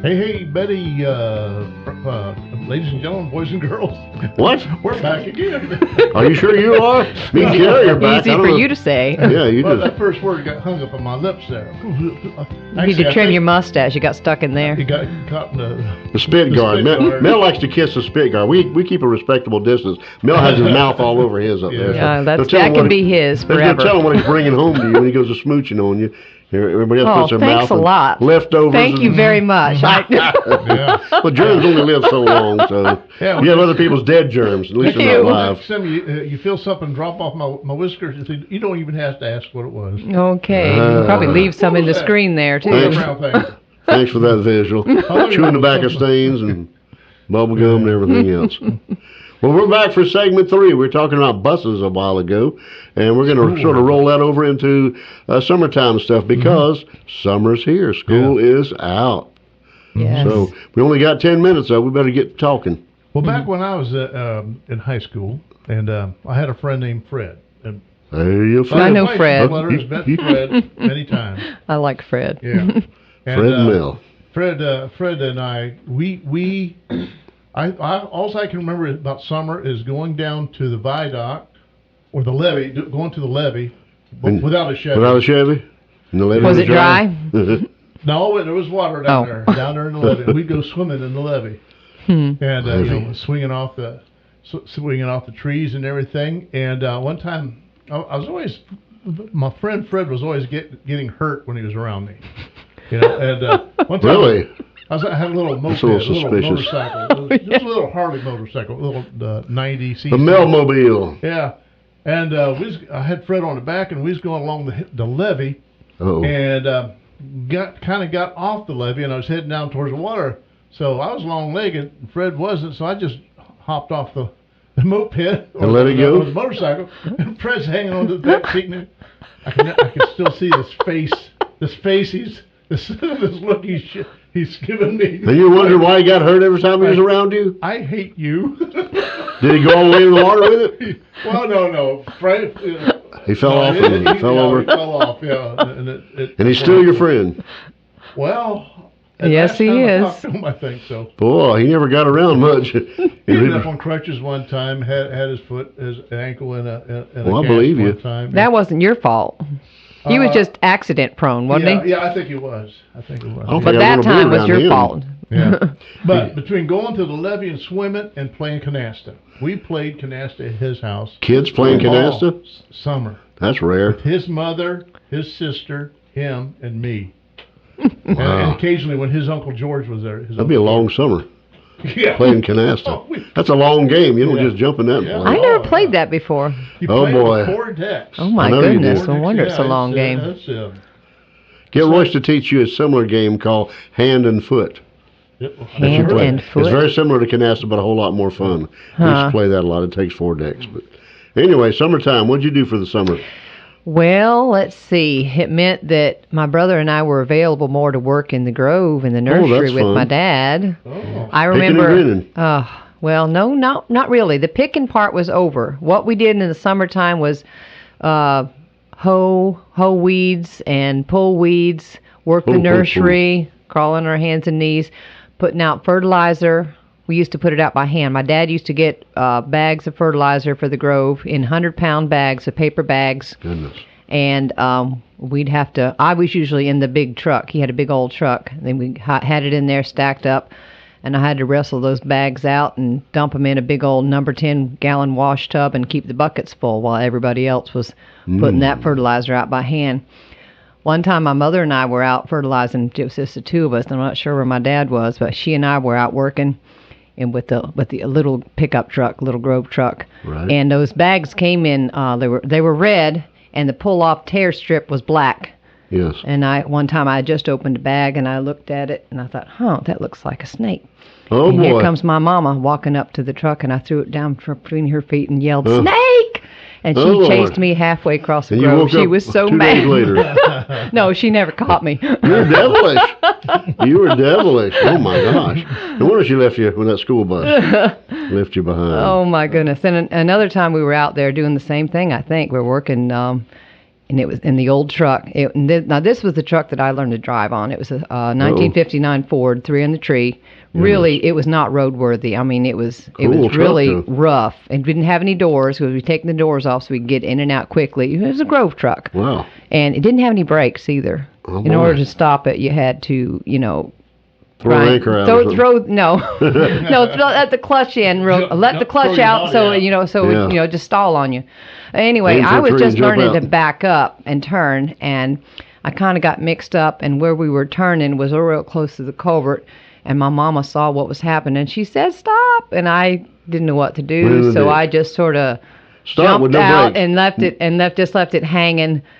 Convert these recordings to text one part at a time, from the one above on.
Hey, Betty, ladies and gentlemen, boys and girls. What? We're back again. Are you sure you are? Me and Jerry are back. Easy for you to say. Yeah, you Well, just. that first word got hung up on my lips there. You need to trim your mustache. You got stuck in there. You got caught in The spit guard. spit guard. Mel likes to kiss the spit guard. We keep a respectable distance. Mel has his mouth all over his up there. Yeah, So that can be his forever. Tell him what he's bringing home to you when he goes to smooching on you. Everybody else puts their thanks mouth a lot. leftovers. Thank you very much. Yeah. Well, germs only live so long, so Yeah, you have other people's dead germs. At least they're not live. Next time you feel something drop off my whiskers, you don't even have to ask what it was. Okay. You can probably leave some in the screen there, too. Thanks for that visual. Chewing tobacco stains and bubble gum and everything else. Well, we're back for segment 3. We were talking about buses a while ago, and we're going to sort of roll that over into summertime stuff because summer's here. School is out. Yes. So we only got 10 minutes, so we better get talking. Well, back when I was in high school, and I had a friend named Fred. And There you go. I know Fred. Letters, met Fred many times. I like Fred. Yeah. And, Fred and Mel. Fred and I, all I can remember about summer is going down to the viaduct or the levee, going to the levee without a Chevy. Without a Chevy? And the levee Was it dry? No, there was water down there in the levee. We'd go swimming in the levee, and swinging off the trees and everything. And one time, my friend Fred was always getting hurt when he was around me. And one time, Really? I had a little moped, motorcycle, just a little Harley motorcycle, a little 90 cc. The Melmobile. Yeah, and I had Fred on the back, and we was going along the levee, Uh-oh. and got off the levee, and I was heading down towards the water. So I was long-legged, and Fred wasn't, so I just hopped off the moped And let it go? the motorcycle, and Fred's hanging on to the back seat. And I can still see this face. This look he's given me. And you wonder why he got hurt every time he was around you? I hate you. Did he go all the way in the water with it? Well, no. Fred. He fell off and he fell over. He fell off, yeah. And he's still your friend. Well, yes, he is. I think so. Boy, he never got around much. He ended up on crutches one time. Had his ankle in a Well, I believe you. one time. That wasn't your fault. He was just accident prone, wasn't he? Yeah, I think he was. But that time was your fault. Yeah. But between going to the levee and swimming and playing canasta, we played canasta at his house. Kids playing canasta? Summer. That's rare. With his mother, his sister, him, and me. Wow. And occasionally when his Uncle George was there. That'd be a long summer. Yeah. Playing canasta. That's a long game. You don't just jump in that Yeah. one. I never played that before. Oh, boy. 4 decks. Oh, my I know you goodness. did. No wonder it's a long game. Get Royce to teach you a similar game called hand and foot. Hand and foot? It's very similar to canasta, but a whole lot more fun. We used to play that a lot. It takes 4 decks. But anyway, summertime. What'd you do for the summer? Well, let's see. It meant that my brother and I were available more to work in the Grove in the nursery with fun. my dad. Oh. I remember. Well, no, not really. The picking part was over. What we did in the summertime was hoe weeds and pull weeds, work the nursery, crawl on our hands and knees, putting out fertilizer. We used to put it out by hand. My dad used to get bags of fertilizer for the Grove in 100-pound bags, of paper bags. Goodness. And we'd have to, I was usually in the big truck. He had a big old truck. And then we had it in there stacked up. And I had to wrestle those bags out and dump them in a big old number 10-gallon wash tub and keep the buckets full while everybody else was putting that fertilizer out by hand. One time my mother and I were out fertilizing, it was just the two of us. I'm not sure where my dad was, but she and I were out working. And with the little pickup truck, little Grove truck, Right. And those bags came in. They were red, and the pull-off tear strip was black. Yes. And one time I just opened a bag and I looked at it and I thought, that looks like a snake. Oh, and boy. Here comes my mama walking up to the truck, and I threw it down between her feet and yelled, "Snake!" And she chased me halfway across the Grove. She was so 2 mad. days later. No, she never caught me. You're devilish. You were devilish. Oh, my gosh. No wonder she left you with that school bus. Left you behind. Oh, my goodness. And another time we were out there doing the same thing, I think. We were working and it was in the old truck. Now, this was the truck that I learned to drive on. It was a 1959 Ford, 3 in the tree. Really, it was not roadworthy. I mean, it was really rough. And we didn't have any doors because we'd taken the doors off so we could get in and out quickly. It was a Grove truck. Wow. And it didn't have any brakes either. Oh, in order to stop it, you had to, throw an anchor out. Let the clutch in. Let the clutch out just stall on you. Anyway, I was just learning to back up and turn, and I kind of got mixed up, and where we were turning was real close to the culvert. And my mama saw what was happening. She said, "Stop!" And I didn't know what to do, so I just sort of jumped out and left it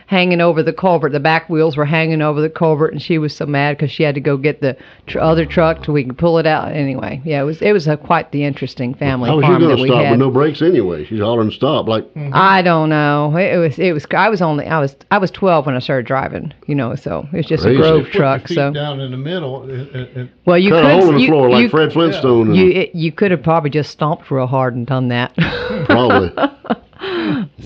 hanging over the culvert. The back wheels were hanging over the culvert, and she was so mad because she had to go get the other truck so we could pull it out. Anyway, yeah, it was quite the interesting family farm that we had. How was she going to stop with no brakes anyway? She's hollering stop I don't know. It was. I was 12 when I started driving. So it was just a Grove truck. So down in the middle. Well, you cut a hole in the floor like Fred Flintstone. You could have probably just stomped real hard and done that. Probably.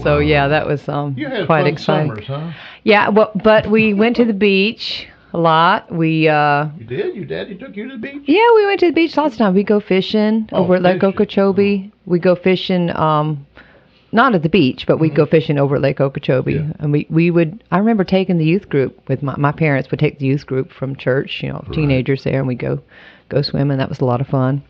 So yeah, that was you had quite fun exciting. Summers, huh? Yeah, but we went to the beach a lot. We You did? Your daddy took you to the beach? Yeah, we went to the beach lots of times. We go fishing over at Lake Okeechobee. We go fishing not at the beach, but we'd go fishing over at Lake Okeechobee. Yeah. And we would I remember taking the youth group with my parents would take the youth group from church, teenagers there, and we go swimming. That was a lot of fun.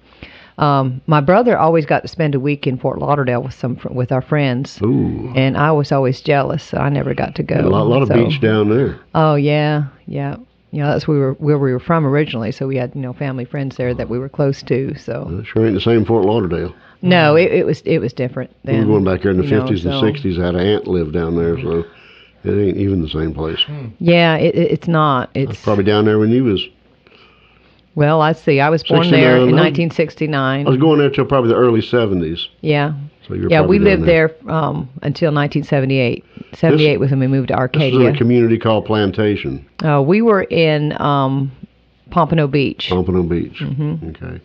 My brother always got to spend a week in Fort Lauderdale with our friends. Ooh. And I was always jealous, so I never got to go. A lot of beach down there. Oh yeah. That's where we were from originally, so we had family friends there that we were close to. So that sure ain't the same Fort Lauderdale. No, it was different then. We were going back there in the 50s and 60s. I had an aunt live down there, so it ain't even the same place. Yeah, it's not. It's probably down there when you was. Well, let's see. I was born there in 1969. I was going there till probably the early 70s. Yeah. So we lived there until 1978. 78 was when we moved to Arcadia. This is in a community called Plantation. We were in Pompano Beach. Pompano Beach. Mm-hmm. Okay.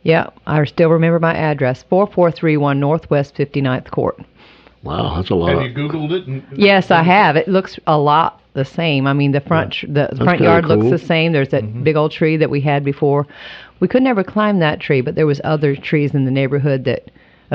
Yeah, I still remember my address, 4431 Northwest 59th Court. Wow, that's a lot. Have you Googled it? Yes, I have. It looks a lot the same. I mean, the front yard looks the same. There's that big old tree that we had before. We could never climb that tree, but there was other trees in the neighborhood that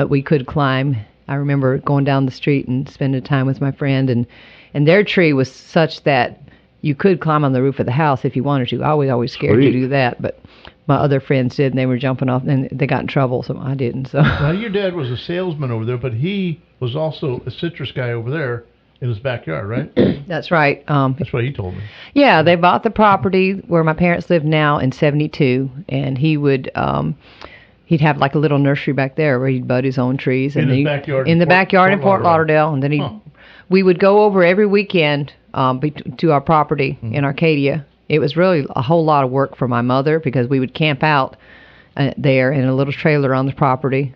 we could climb. I remember going down the street and spending time with my friend, and their tree was such that you could climb on the roof of the house if you wanted to. I was always scared to do that, but my other friends did, and they were jumping off, and they got in trouble, so I didn't. So. Now, your dad was a salesman over there, but he was also a citrus guy over there in his backyard, right? That's right. That's what he told me. Yeah, they bought the property where my parents live now in 72, and he would he'd have like a little nursery back there where he'd bud his own trees. In his backyard? In the backyard in Fort Lauderdale. And then we would go over every weekend to our property in Arcadia. It was really a whole lot of work for my mother because we would camp out there in a little trailer on the property.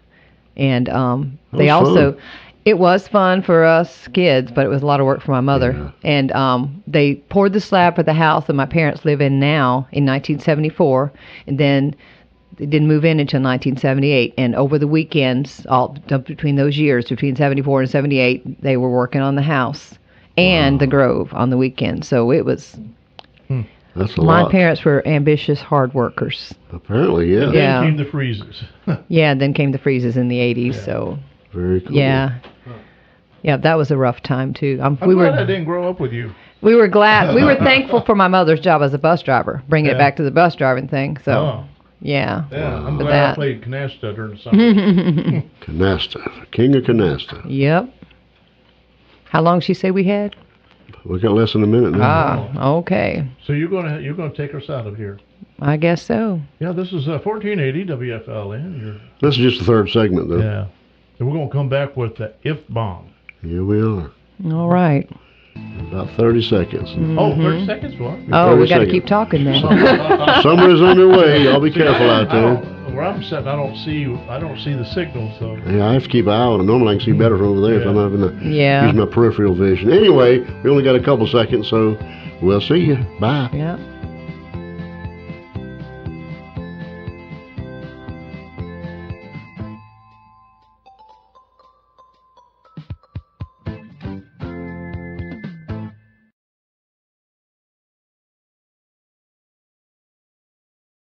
And it was fun for us kids, but it was a lot of work for my mother. Yeah. And they poured the slab for the house that my parents live in now in 1974. And then they didn't move in until 1978. And over the weekends, between those years, between 74 and 78, they were working on the house and the Grove on the weekends. So it was... That's a lot. My parents were ambitious, hard workers. Apparently, yeah. Then came the freezes. Then came the freezes in the 80s, so... Very cool. Yeah. Yeah, that was a rough time, too. I'm glad I didn't grow up with you. We were glad. We were thankful for my mother's job as a bus driver, bringing it back to the bus driving thing, so... Yeah. Yeah, I'm glad I played canasta during the summer. Canasta. King of canasta. Yep. How long did she say we had? We got less than a minute now. Okay. So you're gonna take us out of here? I guess so. Yeah, this is 1480 WFLN. This is just the third segment, though. Yeah. And we're gonna come back with the if bomb. Here we are. All right. About 30 seconds. Oh, 30 seconds? What? Oh, we got to keep talking then. Summer is underway. Y'all be careful out there. Where I'm sitting, I don't see the signal, so. Yeah, I have to keep an eye on it. Normally I can see better from over there if I'm having to use my peripheral vision. Anyway, we only got a couple seconds, so we'll see you. Bye. Yeah.